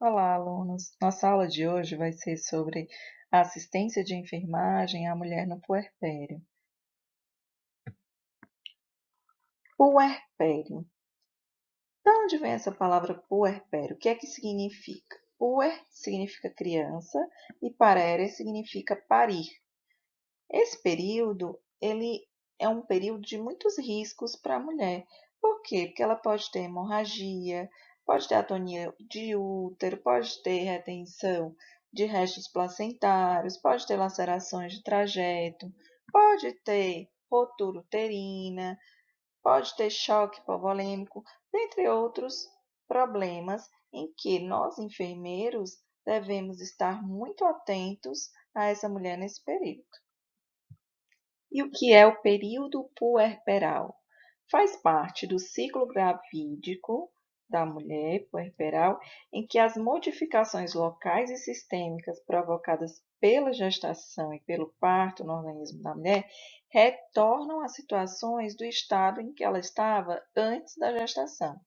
Olá, alunos! Nossa aula de hoje vai ser sobre a assistência de enfermagem à mulher no puerpério. Puerpério. De onde vem essa palavra puerpério? O que é que significa? Puer significa criança e parere significa parir. Esse período, ele é um período de muitos riscos para a mulher. Por quê? Porque ela pode ter hemorragia, pode ter atonia de útero, pode ter retenção de restos placentários, pode ter lacerações de trajeto, pode ter rotura uterina, pode ter choque hipovolêmico, dentre outros problemas em que nós, enfermeiros, devemos estar muito atentos a essa mulher nesse período. E o que é o período puerperal? Faz parte do ciclo gravídico da mulher puerperal, em que as modificações locais e sistêmicas provocadas pela gestação e pelo parto no organismo da mulher retornam às situações do estado em que ela estava antes da gestação.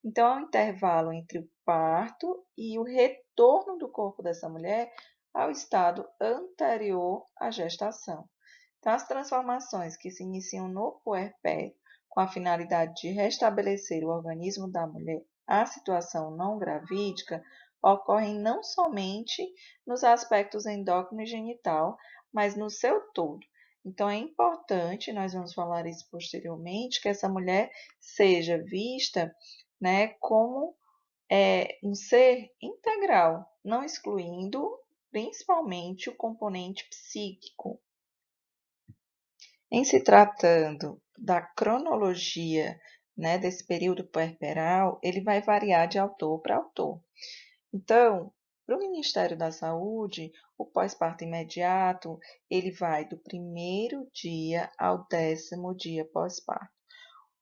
Então, é um intervalo entre o parto e o retorno do corpo dessa mulher ao estado anterior à gestação. Então, as transformações que se iniciam no puerpério com a finalidade de restabelecer o organismo da mulher à situação não gravídica ocorrem não somente nos aspectos endócrino e genital, mas no seu todo. Então, é importante, nós vamos falar isso posteriormente, que essa mulher seja vista, né, como um ser integral, não excluindo principalmente o componente psíquico. Em se tratando da cronologia, né, desse período puerperal, ele vai variar de autor para autor. Então, para o Ministério da Saúde, o pós-parto imediato, ele vai do primeiro dia ao 10º dia pós-parto.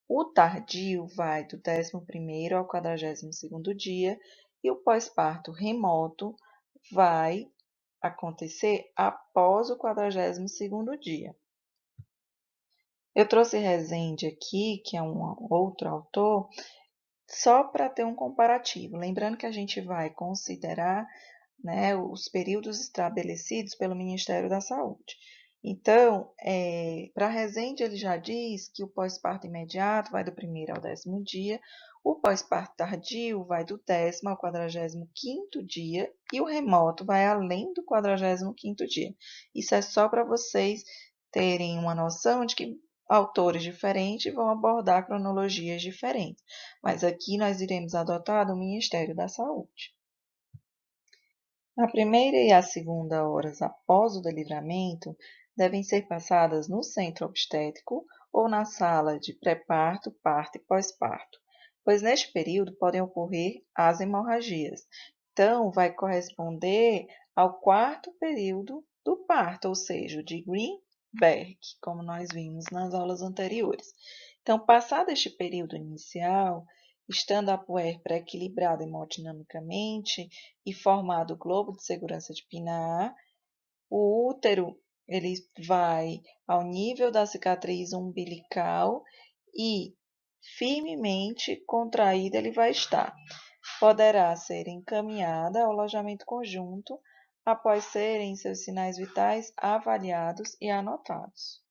O tardio vai do 11º ao 42º dia e o pós-parto remoto vai acontecer após o 42º dia. Eu trouxe Rezende aqui, que é um outro autor, só para ter um comparativo. Lembrando que a gente vai considerar, né, os períodos estabelecidos pelo Ministério da Saúde. Então, para Rezende, ele já diz que o pós-parto imediato vai do 1º ao 10º dia, o pós-parto tardio vai do 10º ao 45º dia e o remoto vai além do 45º dia. Isso é só para vocês terem uma noção de que autores diferentes vão abordar cronologias diferentes, mas aqui nós iremos adotar do Ministério da Saúde. A primeira e a segunda horas após o delivramento devem ser passadas no centro obstétrico ou na sala de pré-parto, parto e pós-parto, pois neste período podem ocorrer as hemorragias. Então, vai corresponder ao quarto período do parto, ou seja, o de Greenberg, como nós vimos nas aulas anteriores. Então, passado este período inicial, estando a puérpera equilibrada hemodinamicamente e formado o globo de segurança de Pinar, o útero ele vai ao nível da cicatriz umbilical e firmemente contraída ele vai estar. Poderá ser encaminhada ao alojamento conjunto após serem seus sinais vitais avaliados e anotados.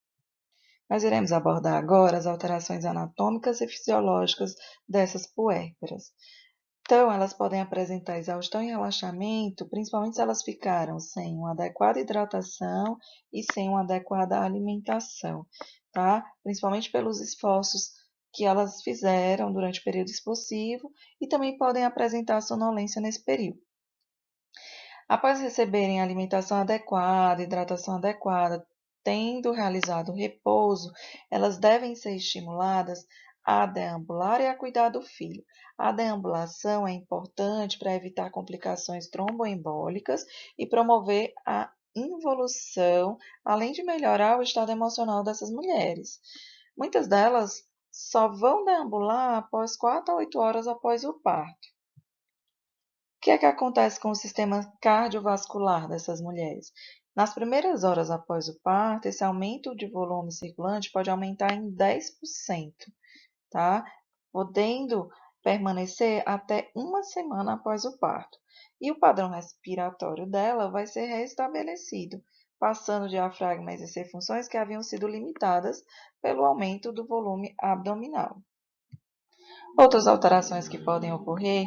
Nós iremos abordar agora as alterações anatômicas e fisiológicas dessas puérperas. Então, elas podem apresentar exaustão e relaxamento, principalmente se elas ficaram sem uma adequada hidratação e sem uma adequada alimentação, tá? Principalmente pelos esforços que elas fizeram durante o período expulsivo e também podem apresentar sonolência nesse período. Após receberem alimentação adequada, hidratação adequada, tendo realizado o repouso, elas devem ser estimuladas a deambular e a cuidar do filho. A deambulação é importante para evitar complicações tromboembólicas e promover a involução, além de melhorar o estado emocional dessas mulheres. Muitas delas só vão deambular após 4 a 8 horas após o parto. O que é que acontece com o sistema cardiovascular dessas mulheres? Nas primeiras horas após o parto, esse aumento de volume circulante pode aumentar em 10%, tá? Podendo permanecer até uma semana após o parto, e o padrão respiratório dela vai ser restabelecido, passando o diafragma a exercer funções que haviam sido limitadas pelo aumento do volume abdominal. Outras alterações que podem ocorrer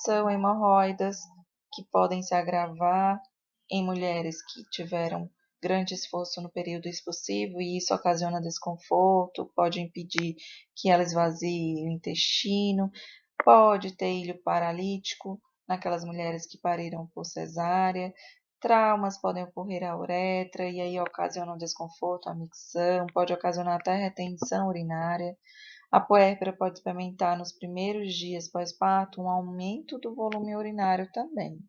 são hemorroidas, que podem se agravar em mulheres que tiveram grande esforço no período expulsivo e isso ocasiona desconforto, pode impedir que ela esvazie o intestino, pode ter ilho paralítico naquelas mulheres que pariram por cesárea, traumas podem ocorrer à uretra e aí ocasionam desconforto, a micção, pode ocasionar até retenção urinária. A puérpera pode experimentar nos primeiros dias pós-parto um aumento do volume urinário também.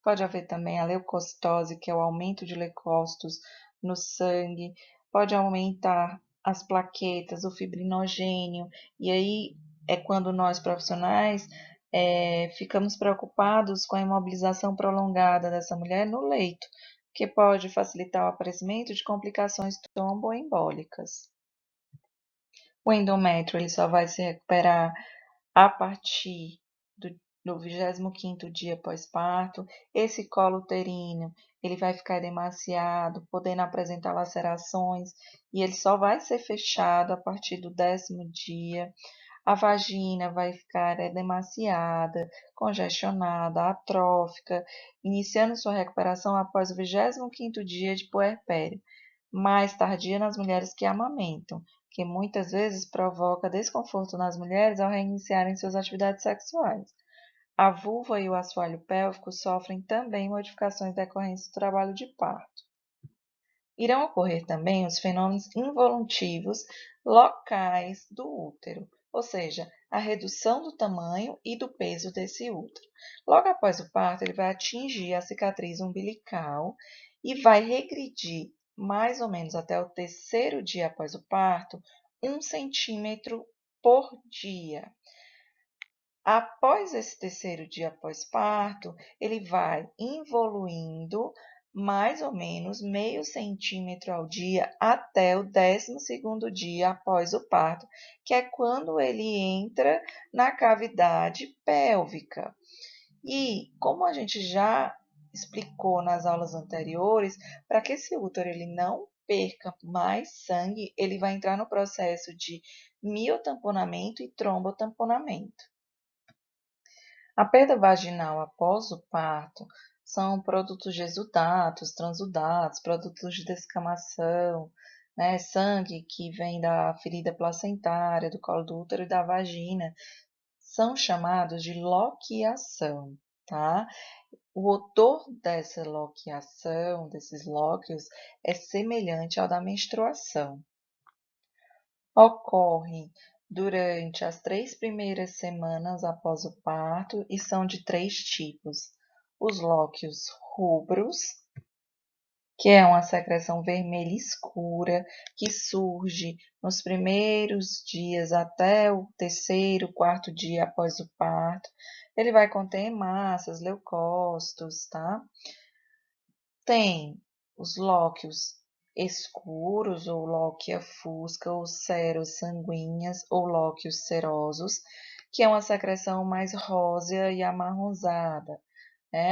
Pode haver também a leucocitose, que é o aumento de leucócitos no sangue, pode aumentar as plaquetas, o fibrinogênio, e aí é quando nós profissionais ficamos preocupados com a imobilização prolongada dessa mulher no leito, que pode facilitar o aparecimento de complicações tromboembólicas. O endométrio ele só vai se recuperar a partir do 25º dia pós-parto. Esse colo uterino ele vai ficar edemaciado, podendo apresentar lacerações, e ele só vai ser fechado a partir do 10º dia. A vagina vai ficar edemaciada, congestionada, atrófica, iniciando sua recuperação após o 25º dia de puerpério, mais tardia nas mulheres que amamentam, que muitas vezes provoca desconforto nas mulheres ao reiniciarem suas atividades sexuais. A vulva e o assoalho pélvico sofrem também modificações decorrentes do trabalho de parto. Irão ocorrer também os fenômenos involutivos locais do útero, ou seja, a redução do tamanho e do peso desse útero. Logo após o parto, ele vai atingir a cicatriz umbilical e vai regredir mais ou menos até o 3º dia após o parto, 1 centímetro por dia. Após esse 3º dia após parto, ele vai evoluindo mais ou menos meio centímetro ao dia até o 12º dia após o parto, que é quando ele entra na cavidade pélvica. E como a gente já explicou nas aulas anteriores, para que esse útero ele não perca mais sangue, ele vai entrar no processo de miotamponamento e trombotamponamento. A perda vaginal após o parto são produtos de exudatos, transudatos, produtos de descamação, sangue que vem da ferida placentária, do colo do útero e da vagina, são chamados de loquiação, tá? O odor dessa loquiação, desses lóquios, é semelhante ao da menstruação. Ocorre durante as 3 primeiras semanas após o parto e são de 3 tipos. Os lóquios rubros, que é uma secreção vermelha escura que surge nos primeiros dias até o 3º, 4º dia após o parto. Ele vai conter hemácias, leucócitos, tá? Tem os lóquios escuros, ou lóquia fusca, ou seros sanguíneas, ou lóquios serosos, que é uma secreção mais rósea e amarronzada.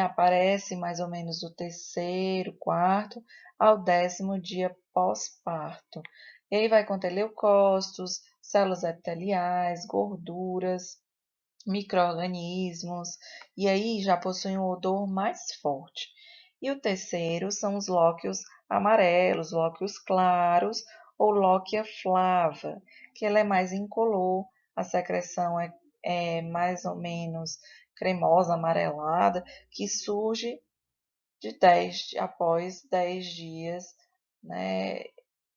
Aparece mais ou menos do 3º, 4º ao 10º dia pós-parto. E aí vai conter leucócitos, células epiteliais, gorduras, micro-organismos, e aí já possui um odor mais forte. E o 3º são os lóquios amarelos, lóquios claros ou lóquia flava, que ela é mais incolor, a secreção é mais ou menos cremosa, amarelada, que surge após 10 dias,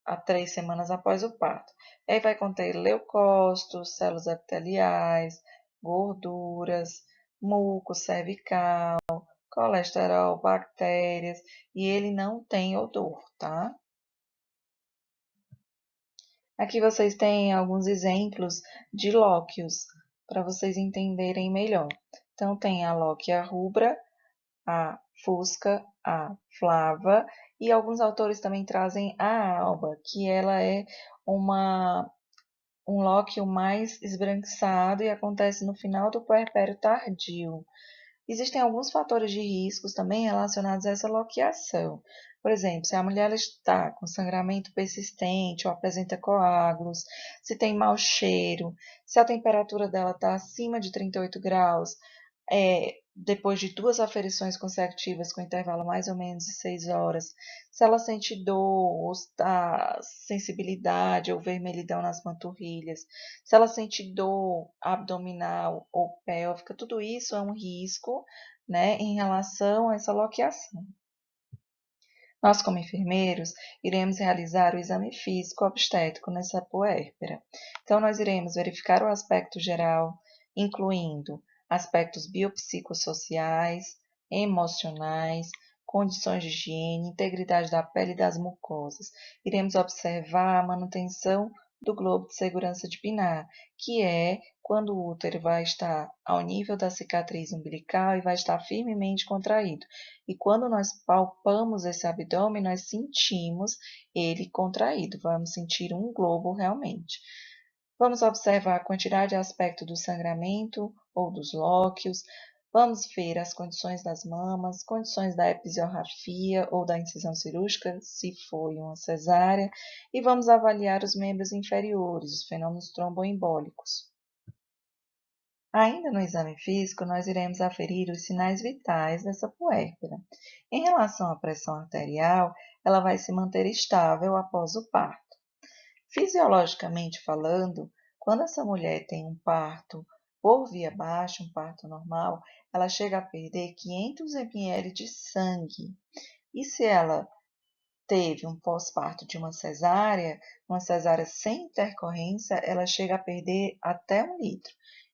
a 3 semanas após o parto. Aí vai conter leucócitos, células epiteliais, gorduras, muco cervical, colesterol, bactérias, e ele não tem odor, tá? Aqui vocês têm alguns exemplos de lóquios, para vocês entenderem melhor. Então, tem a lóquia rubra, a fusca, a flava, e alguns autores também trazem a alba, que ela é uma um lóquio mais esbranquiçado e acontece no final do puerpério tardio. Existem alguns fatores de riscos também relacionados a essa loquiação. Por exemplo, se a mulher está com sangramento persistente ou apresenta coágulos, se tem mau cheiro, se a temperatura dela está acima de 38 graus, depois de 2 aferições consecutivas com intervalo mais ou menos de 6 horas, se ela sente dor, ou sensibilidade ou vermelhidão nas panturrilhas, se ela sente dor abdominal ou pélvica, tudo isso é um risco, né, em relação a essa loquiação. Nós, como enfermeiros, iremos realizar o exame físico obstétrico nessa puérpera. Então, nós iremos verificar o aspecto geral, incluindo aspectos biopsicossociais, emocionais, condições de higiene, integridade da pele e das mucosas. Iremos observar a manutenção do globo de segurança de Pinard, que é quando o útero vai estar ao nível da cicatriz umbilical e vai estar firmemente contraído. E quando nós palpamos esse abdômen, nós sentimos ele contraído, vamos sentir um globo realmente. Vamos observar a quantidade e aspecto do sangramento ou dos lóquios, vamos ver as condições das mamas, condições da episiorrafia ou da incisão cirúrgica, se foi uma cesárea, e vamos avaliar os membros inferiores, os fenômenos tromboembólicos. Ainda no exame físico, nós iremos aferir os sinais vitais dessa puérpera. Em relação à pressão arterial, ela vai se manter estável após o parto. Fisiologicamente falando, quando essa mulher tem um parto por via baixa, um parto normal, ela chega a perder 500 ml de sangue. E se ela teve um pós-parto de uma cesárea sem intercorrência, ela chega a perder até 1 litro.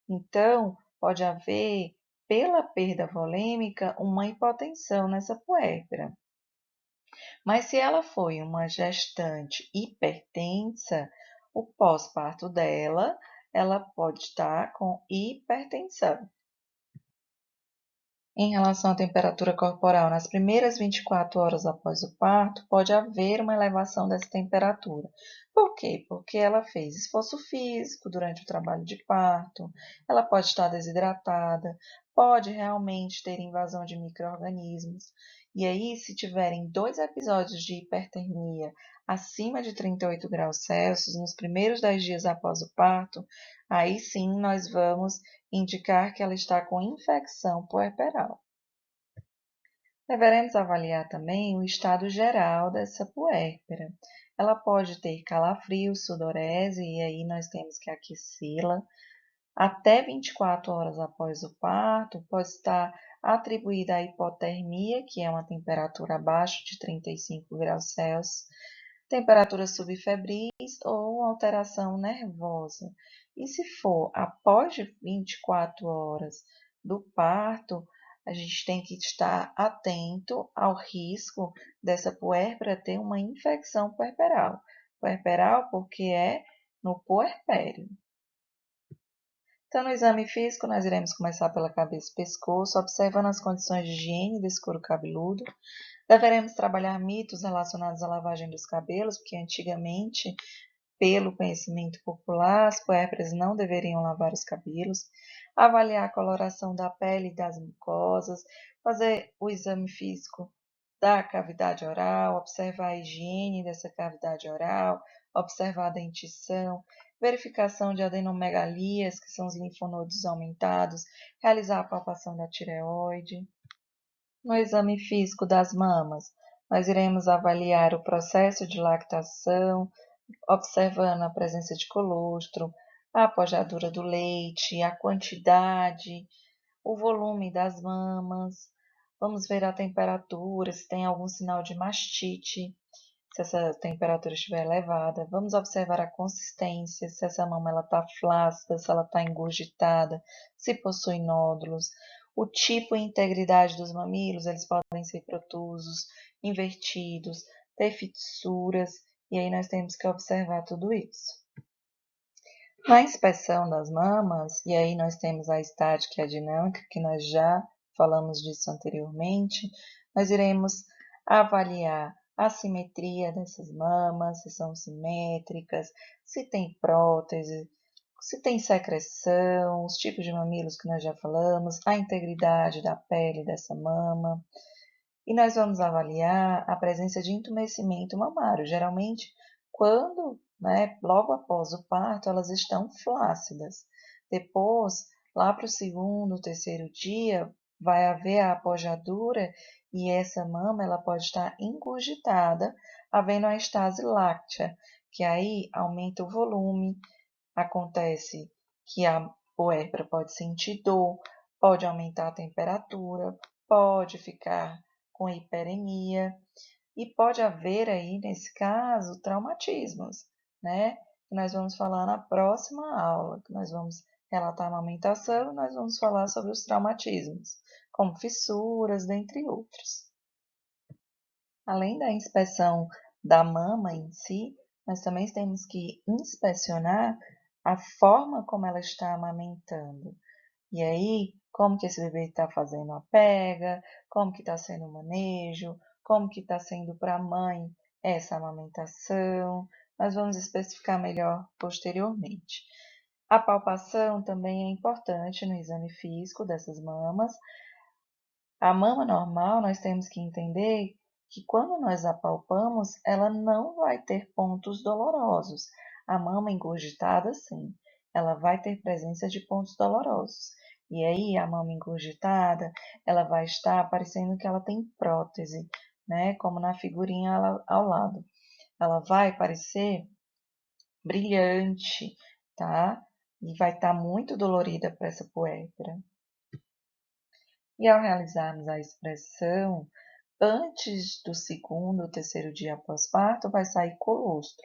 Então, pode haver, pela perda volêmica, uma hipotensão nessa puérpera. Mas se ela foi uma gestante hipertensa, o pós-parto dela, ela pode estar com hipertensão. Em relação à temperatura corporal, nas primeiras 24 horas após o parto, pode haver uma elevação dessa temperatura. Por quê? Porque ela fez esforço físico durante o trabalho de parto, ela pode estar desidratada, pode realmente ter invasão de micro-organismos. E aí, se tiverem 2 episódios de hipertermia acima de 38 graus Celsius nos primeiros 10 dias após o parto, aí sim nós vamos indicar que ela está com infecção puerperal. Deveremos avaliar também o estado geral dessa puérpera. Ela pode ter calafrio, sudorese, e aí nós temos que aquecê-la. Até 24 horas após o parto, pode estar atribuída à hipotermia, que é uma temperatura abaixo de 35 graus Celsius, temperatura subfebris ou alteração nervosa. E se for após 24 horas do parto, a gente tem que estar atento ao risco dessa puérpera ter uma infecção puerperal. Puerperal porque é no puerpério. Então, no exame físico, nós iremos começar pela cabeça e pescoço, observando as condições de higiene desse couro cabeludo. Deveremos trabalhar mitos relacionados à lavagem dos cabelos, porque antigamente, pelo conhecimento popular, as puérperas não deveriam lavar os cabelos. Avaliar a coloração da pele e das mucosas, fazer o exame físico da cavidade oral, observar a higiene dessa cavidade oral, observar a dentição, verificação de adenomegalias, que são os linfonodos aumentados, realizar a palpação da tireoide. No exame físico das mamas, nós iremos avaliar o processo de lactação, observando a presença de colostro, a apojadura do leite, a quantidade, o volume das mamas. Vamos ver a temperatura, se tem algum sinal de mastite, se essa temperatura estiver elevada. Vamos observar a consistência, se essa mama está flácida, se ela está engurgitada, se possui nódulos. O tipo e integridade dos mamilos, eles podem ser protusos, invertidos, ter fissuras, e aí nós temos que observar tudo isso. Na inspeção das mamas, e aí nós temos a estática e a dinâmica, que nós já falamos disso anteriormente, nós iremos avaliar a simetria dessas mamas, se são simétricas, se tem prótese, se tem secreção, os tipos de mamilos que nós já falamos, a integridade da pele dessa mama. E nós vamos avaliar a presença de entumecimento mamário. Geralmente, quando, logo após o parto, elas estão flácidas. Depois, lá para o segundo, terceiro dia, vai haver a apojadura e essa mama ela pode estar engurgitada, havendo a estase láctea, que aí aumenta o volume, acontece que a puérpera pode sentir dor, pode aumentar a temperatura, pode ficar com hiperemia e pode haver aí, nesse caso, traumatismos, né? Que nós vamos falar na próxima aula, que nós vamos relatar a amamentação e nós vamos falar sobre os traumatismos, como fissuras, dentre outros. Além da inspeção da mama em si, nós também temos que inspecionar a forma como ela está amamentando. E aí, como que esse bebê está fazendo a pega, como que está sendo o manejo, como que está sendo para a mãe essa amamentação. Nós vamos especificar melhor posteriormente. A palpação também é importante no exame físico dessas mamas. A mama normal, nós temos que entender que quando nós apalpamos, ela não vai ter pontos dolorosos. A mama engurgitada, sim, ela vai ter presença de pontos dolorosos. E aí, a mama engurgitada, ela vai estar parecendo que ela tem prótese, né? Como na figurinha ao lado. Ela vai parecer brilhante, tá? E vai estar muito dolorida para essa puérpera. E ao realizarmos a expressão, antes do segundo ou terceiro dia após parto, vai sair colostro.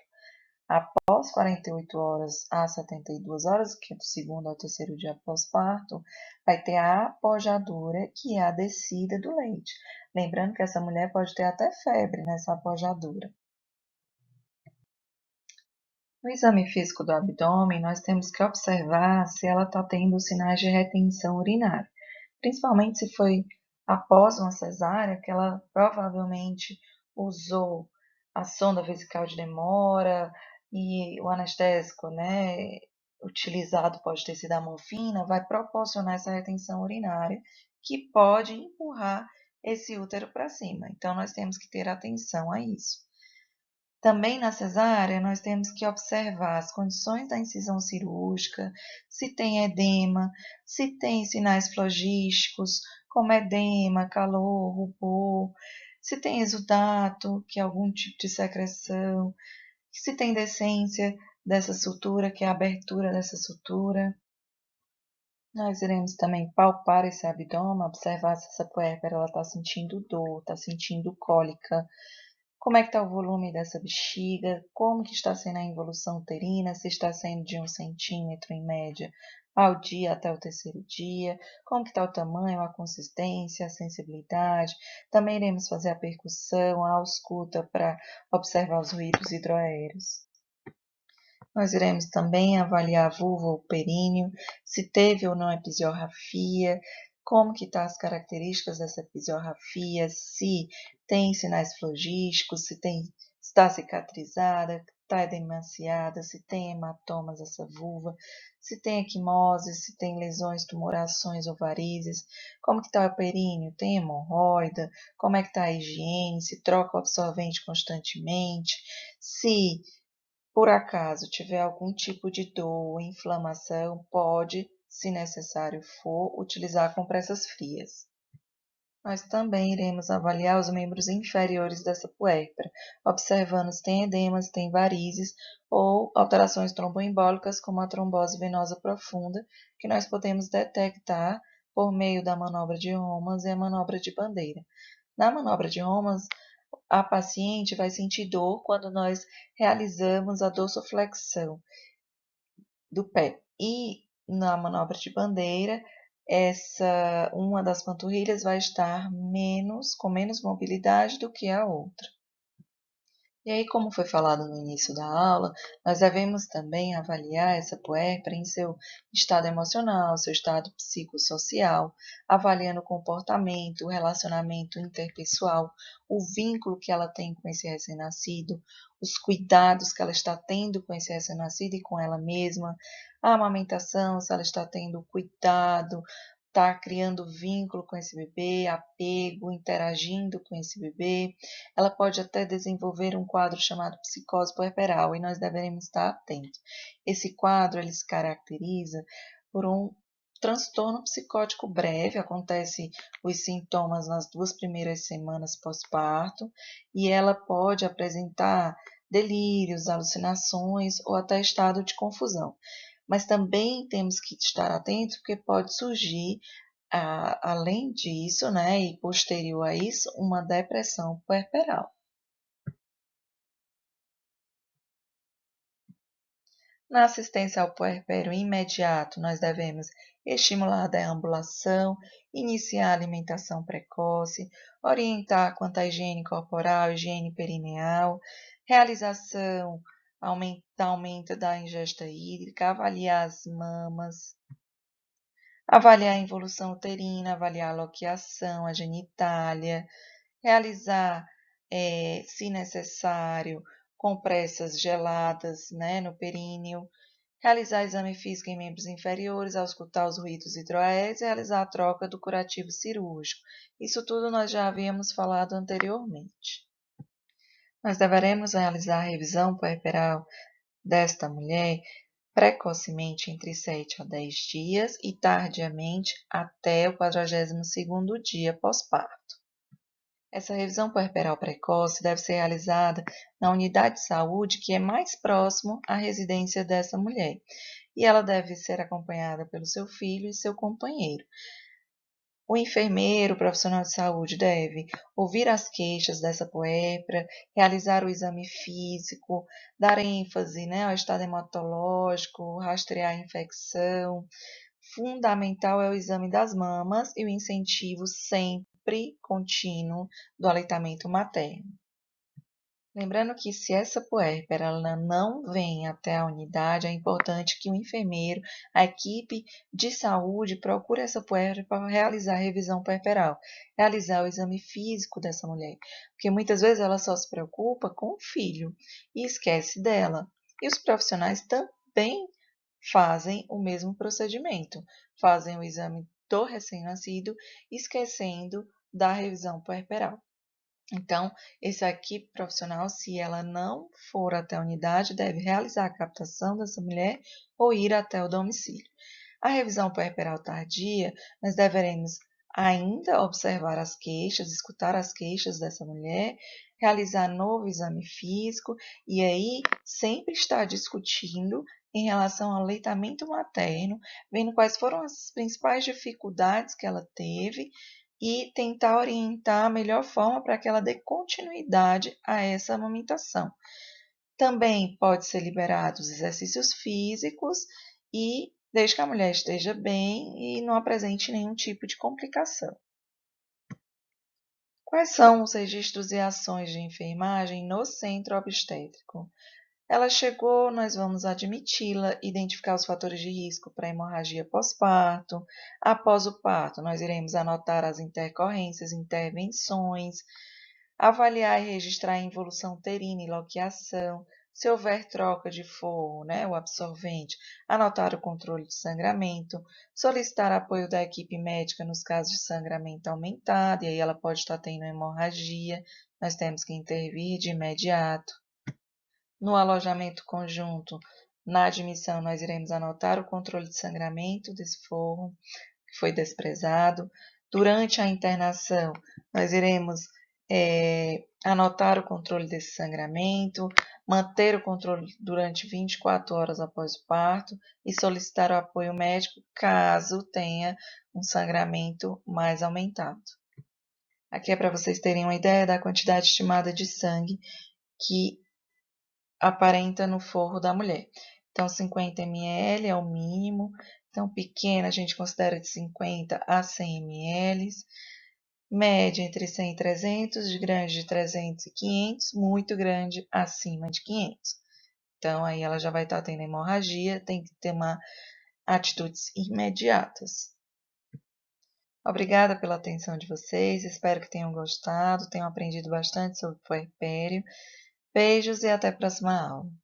Após 48 horas a 72 horas, que é do segundo ao terceiro dia após parto, vai ter a apojadura, que é a descida do leite. Lembrando que essa mulher pode ter até febre nessa apojadura. No exame físico do abdômen, nós temos que observar se ela está tendo sinais de retenção urinária, principalmente se foi após uma cesárea, que ela provavelmente usou a sonda vesical de demora e o anestésico, utilizado pode ter sido a morfina, vai proporcionar essa retenção urinária que pode empurrar esse útero para cima. Então, nós temos que ter atenção a isso. Também na cesárea, nós temos que observar as condições da incisão cirúrgica, se tem edema, se tem sinais flogísticos, como edema, calor, rubor, se tem exudato, que é algum tipo de secreção, se tem decência dessa sutura, que é a abertura dessa sutura. Nós iremos também palpar esse abdômen, observar se essa puérpera está sentindo dor, está sentindo cólica, como é que está o volume dessa bexiga, como que está sendo a involução uterina, se está sendo de 1 centímetro em média ao dia até o terceiro dia, como que está o tamanho, a consistência, a sensibilidade. Também iremos fazer a percussão, a ausculta para observar os ruídos hidroaéreos. Nós iremos também avaliar a vulva ou períneo, se teve ou não episiorrafia, como que estão as características dessa episiorrafia, se tem sinais flogísticos, se está cicatrizada, está edemaciada, se tem hematomas essa vulva, se tem equimose, se tem lesões, tumorações ou varizes, como que está o períneo, tem hemorroida, como é que está a higiene, se troca o absorvente constantemente, se por acaso tiver algum tipo de dor ou inflamação, pode, se necessário for, utilizar compressas frias. Nós também iremos avaliar os membros inferiores dessa puérpera, observando se tem edemas, se tem varizes ou alterações tromboembólicas, como a trombose venosa profunda, que nós podemos detectar por meio da manobra de Romans e a manobra de bandeira. Na manobra de Romans, a paciente vai sentir dor quando nós realizamos a dorsoflexão do pé. E na manobra de bandeira, uma das panturrilhas vai estar com menos mobilidade do que a outra. E aí, como foi falado no início da aula, nós devemos também avaliar essa puérpera em seu estado emocional, seu estado psicossocial, avaliando o comportamento, o relacionamento interpessoal, o vínculo que ela tem com esse recém-nascido, os cuidados que ela está tendo com esse recém-nascido e com ela mesma, a amamentação, se ela está tendo cuidado, está criando vínculo com esse bebê, apego, interagindo com esse bebê. Ela pode até desenvolver um quadro chamado psicose puerperal e nós devemos estar atentos. Esse quadro ele se caracteriza por um transtorno psicótico breve, acontece os sintomas nas 2 primeiras semanas pós-parto e ela pode apresentar delírios, alucinações ou até estado de confusão. Mas também temos que estar atentos porque pode surgir, além disso, né, e posterior a isso, uma depressão puerperal. Na assistência ao puerpério imediato, nós devemos estimular a deambulação, iniciar a alimentação precoce, orientar quanto à higiene corporal, higiene perineal, realização, aumento da ingesta hídrica, avaliar as mamas, avaliar a involução uterina, avaliar a loqueação, a genitália, realizar, se necessário, compressas geladas, né, no períneo, realizar exame físico em membros inferiores, auscultar os ruídos hidroaéreos e realizar a troca do curativo cirúrgico. Isso tudo nós já havíamos falado anteriormente. Nós deveremos realizar a revisão puerperal desta mulher precocemente entre 7 a 10 dias e tardiamente até o 42º dia pós-parto. Essa revisão puerperal precoce deve ser realizada na unidade de saúde que é mais próximo à residência dessa mulher, e ela deve ser acompanhada pelo seu filho e seu companheiro. O enfermeiro, o profissional de saúde, deve ouvir as queixas dessa puérpera, realizar o exame físico, dar ênfase, né, ao estado hematológico, rastrear a infecção. Fundamental é o exame das mamas e o incentivo sempre contínuo do aleitamento materno. Lembrando que se essa puérpera ela não vem até a unidade, é importante que o enfermeiro, a equipe de saúde, procure essa puérpera para realizar a revisão puerperal, realizar o exame físico dessa mulher, porque muitas vezes ela só se preocupa com o filho e esquece dela. E os profissionais também fazem o mesmo procedimento, fazem o exame do recém-nascido, esquecendo da revisão puerperal. Então, essa equipe profissional, se ela não for até a unidade, deve realizar a captação dessa mulher ou ir até o domicílio. A revisão puerperal tardia, nós deveremos ainda observar as queixas, escutar as queixas dessa mulher, realizar novo exame físico e aí sempre estar discutindo em relação ao aleitamento materno, vendo quais foram as principais dificuldades que ela teve e tentar orientar a melhor forma para que ela dê continuidade a essa amamentação. Também pode ser liberados exercícios físicos e desde que a mulher esteja bem e não apresente nenhum tipo de complicação. Quais são os registros e ações de enfermagem no centro obstétrico? Ela chegou, nós vamos admiti-la, identificar os fatores de risco para hemorragia pós-parto. Após o parto, nós iremos anotar as intercorrências, intervenções, avaliar e registrar a involução uterina e loqueação. Se houver troca de forro, né, o absorvente, anotar o controle de sangramento, solicitar apoio da equipe médica nos casos de sangramento aumentado, e aí ela pode estar tendo hemorragia, nós temos que intervir de imediato. No alojamento conjunto, na admissão, nós iremos anotar o controle de sangramento desse forro que foi desprezado. Durante a internação, nós iremos anotar o controle desse sangramento, manter o controle durante 24 horas após o parto e solicitar o apoio médico caso tenha um sangramento mais aumentado. Aqui é para vocês terem uma ideia da quantidade estimada de sangue que aparenta no forro da mulher. Então, 50 ml é o mínimo. Então, pequena a gente considera de 50 a 100 ml. média entre 100 e 300, grande de 300 e 500, muito grande acima de 500. Então, aí ela já vai estar tendo hemorragia, tem que tomar atitudes imediatas. Obrigada pela atenção de vocês, espero que tenham gostado, tenham aprendido bastante sobre o puerpério. Beijos e até a próxima aula.